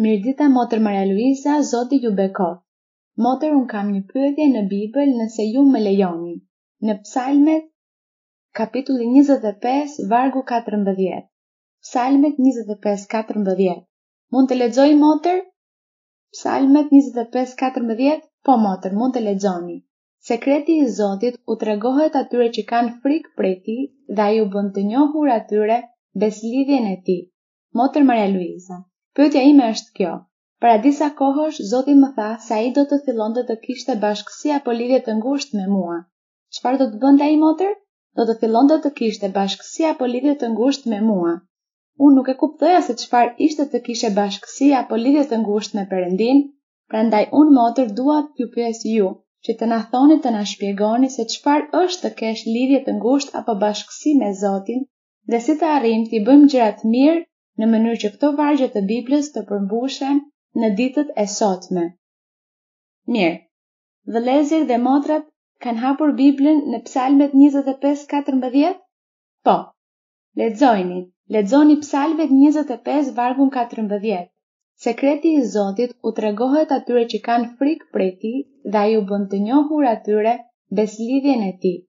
Mirëdita motër Maria Luiza, Zoti ju bekoft. Motër, unë kam një pyetje në Bibël nëse ju më lejoni. Në Psalmet, kapitulli 25, vargu 14. Psalmet 25-14. Mund të lexoj motër? Psalmet 25-14? Po motër, mund të lexoni. Sekreti i Zotit u tregohet atyre që kanë frikë prej tij dhe ai u bën të njohur atyre beslidhjen e tij. Motër Maria Luiza, pyetja ime është kjo. Para disa kohësh Zoti më tha se ai do të fillonte të kishte bashkësi apo lidhje të ngushtë me mua. Çfarë do të bënte ai motër? Do të fillonte të kishte bashkësi apo lidhje të ngushtë me mua. Unë nuk e kuptoja se çfarë ishte të kishe bashkësi apo lidhje të ngushtë me Perëndin, prandaj unë motër dua t'ju pyes ju, që të na thoni të na shpjegoni se çfarë është të kesh lidhje të ngushtë apo bashkësi me Zotin dhe si të arrijmë t'i bëjmë gjërat mirë në mënyrë që këto vargje të Biblës të përmbushen në ditët e sotme. Mirë, vëllezër dhe motrat kanë hapur Biblën në Psalmet 25-14? Po, lexoni Psalmet 25 vargun 14. Sekreti i Zotit u tregohet atyre që kanë frikë prej tij dhe ai u bën të njohur atyre beslidhjen e tij.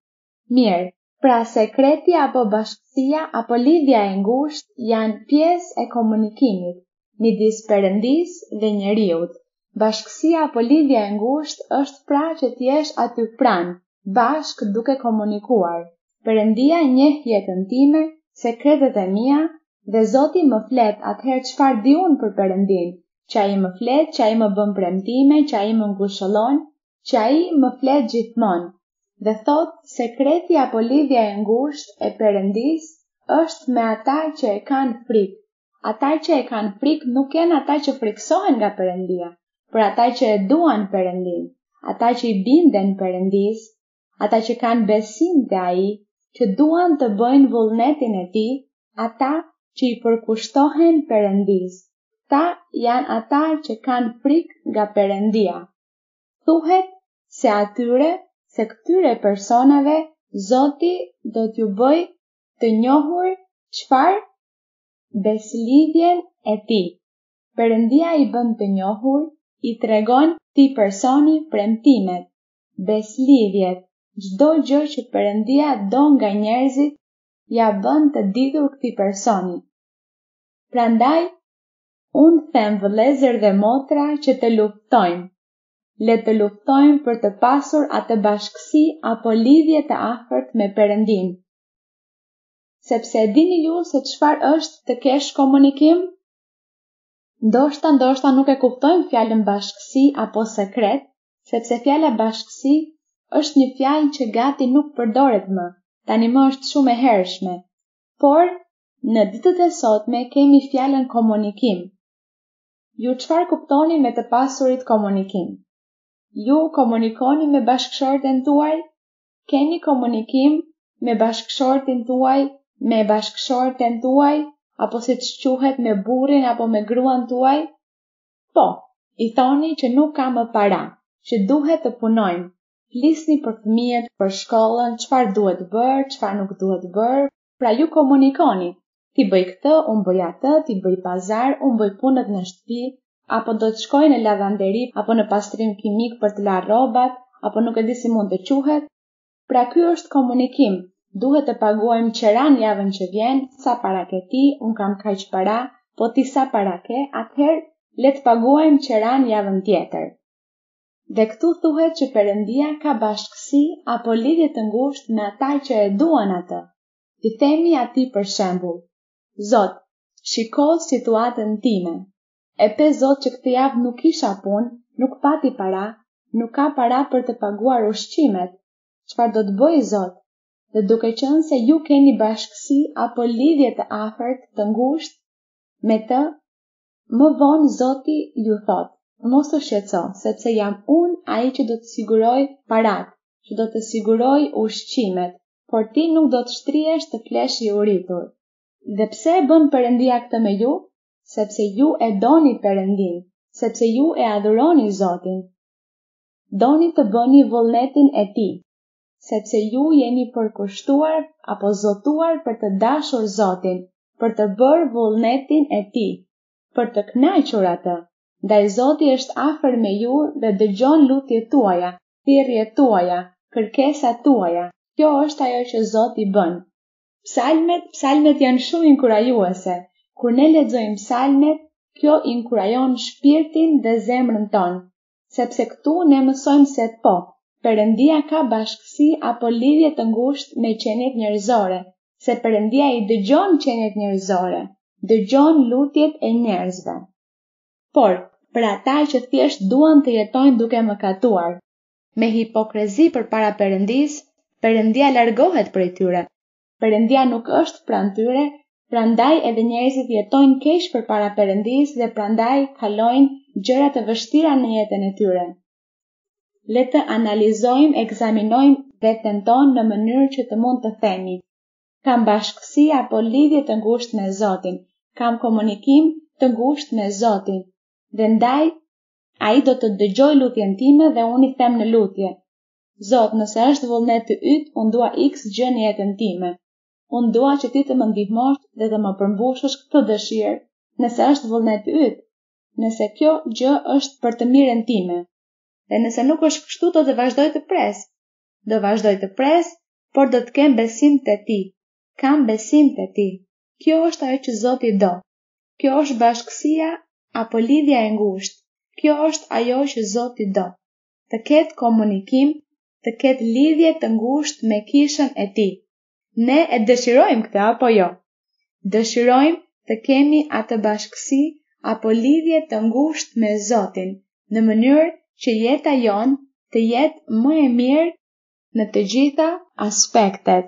Mirë, pra sekreti apo bashkësia apo lidhja e ngushtë janë pjesë e komunikimit midis Perëndisë dhe njeriut. Bashkësia apo lidhja e ngushtë është pra që t'jesh aty pranë, bashkë duke komunikuar. Perëndia njeh jetën time, sekretet e mia, dhe Zoti më flet atëherë çfarë di unë për Perëndin, që ai më flet, që ai më bën premtime, që ai më ngushëllon, që ai më flet gjithmonë. Dhe thot, sekreti apo lidhja e ngushtë e Perëndisë është me ata që e kanë frikë. Ata që e kanë frikë nuk janë ata që friksohen nga Perëndia, por ata që e duan Perëndin, ata që i binden Perëndisë, ata që kanë besim te ai, që duan të bëjnë vullnetin e tij, ata që i përkushtohen Perëndisë. Ta janë ata që kanë frikë nga Perëndia. Thuhet se këtyre personave Zoti do t'ju bëj të njohur çfarë? Beslidhjen e tij. Perëndia i bën të njohur, i tregon këtij personi premtimet, beslidhjet, çdo gjë që Perëndia do nga njerëzit, ja bën të ditur këtij personi. Prandaj, unë them vëllezër dhe motra që të luftojmë. Le të luftojmë për të pasur atë bashkësi apo lidhje të afërt me Perëndin. Sepse dini ju se çfarë është të kesh komunikim? Ndoshta nuk e kuptojmë fjalën bashkësi apo sekret, sepse fjala bashkësi është një fjalë që gati nuk përdoret më, tani më është shumë e hershme. Por, në ditët e sotme kemi fjalën komunikim. Ju çfarë kuptoni me të pasurit komunikim? Ju komunikoni me bashkëshorten tuaj? Keni komunikim me bashkëshortin tuaj, me bashkëshorten tuaj, apo siç quhet me burrin apo me gruan tuaj? Po, i thoni që nuk ka më para, që duhet të punojmë. Flisni për fëmijët, për shkollën, çfarë duhet bërë, çfarë nuk duhet bërë, pra ju komunikoni. Ti bëj këtë, unë bëj atë, ti bëj pazar, unë bëj punët në shtëpi, apo do të shkoj në lavanderi, apo në pastrim kimik për të larë rrobat, apo nuk e di si mund të quhet. Pra ky është komunikim. Duhet të paguajmë qeran javën që vjen, sa para ke ti, unë kam kaq para, po ti sa para ke, atëherë le të paguajmë qeran javën tjetër. Dhe këtu thuhet që Perëndia ka bashkësi apo lidhje të ngushtë me ata që e duan atë. Ti themi atij për shembull: Zot, shiko situatën time. E pe Zot që këtë javë nuk kisha punë, nuk pati para, nuk ka para për të paguar ushqimet. Çfarë do të bëj Zot? Dhe duke qenë se ju keni bashkësi apo lidhje të afërt, të ngushtë me të, më vonë Zoti ju thot: mos u shqetëso, sepse jam unë ai që do të siguroj parat, që do të siguroj ushqimet, por ti nuk do të shtrihesh të flesh i uritur. Dhe pse e bën Perëndia këtë me ju? Sepse ju e doni Perëndin, sepse ju e adhuroni Zotin. Doni të bëni vullnetin e tij, sepse ju jeni përkushtuar apo zotuar për të dashur Zotin, për të bërë vullnetin e tij. për të kënaqur atë. Ndaj Zoti është afër me ju dhe dëgjon lutjet tuaja, thirrjet tuaja, kërkesat tuaja. Kjo është ajo që Zoti bën. Psalmet janë shumë inkurajuese. Kur ne lexojmë psalmet, kjo inkurajon shpirtin dhe zemrën tonë, sepse këtu ne mësojmë se Perëndia ka bashkësi apo lidhje të ngushtë me qenjet njerëzore, se Perëndia i dëgjon qenjet njerëzore, dëgjon lutjet e njerëzve. Por, për ata që thjesht duan të jetojnë duke mëkatuar, me hipokrizi përpara Perëndisë, Perëndia largohet prej tyre. Perëndia nuk është pranë tyre, prandaj edhe njerëzit jetojnë keq përpara Perëndisë dhe prandaj kalojnë gjëra të vështira në jetën e tyre. Le të analizojmë, ekzaminojmë veten tonë në mënyrë që të mund të themi: kam bashkësi apo lidhje të ngushtë me Zotin, kam komunikim të ngushtë me Zotin, dhe ndaj ai do të dëgjoj lutjen time dhe unë i them në lutje: Zot, nëse është vullnet të yt, unë dua X gjë në jetën time. Unë dua që ti të më ndihmosh dhe të më përmbushësh këtë dëshirë, nëse është vullnet të yt, nëse kjo gjë është për të mirën time. Dhe nëse nuk është kështu, do të vazhdoj të pres. Do vazhdoj të pres, por do të kem besim te ti. Kam besim te ti. Kjo është ajo që Zoti do. Kjo është bashkësia apo lidhja e ngushtë. Kjo është ajo që Zoti do. Të ketë komunikim, të ketë lidhje të ngushtë me kishën e ti. Ne e dëshirojmë këtë apo jo? Dëshirojmë të kemi atë bashkësi apo lidhje të ngushtë me Zotin, në mënyrë që jeta jonë të jetë më e mirë në të gjitha aspektet.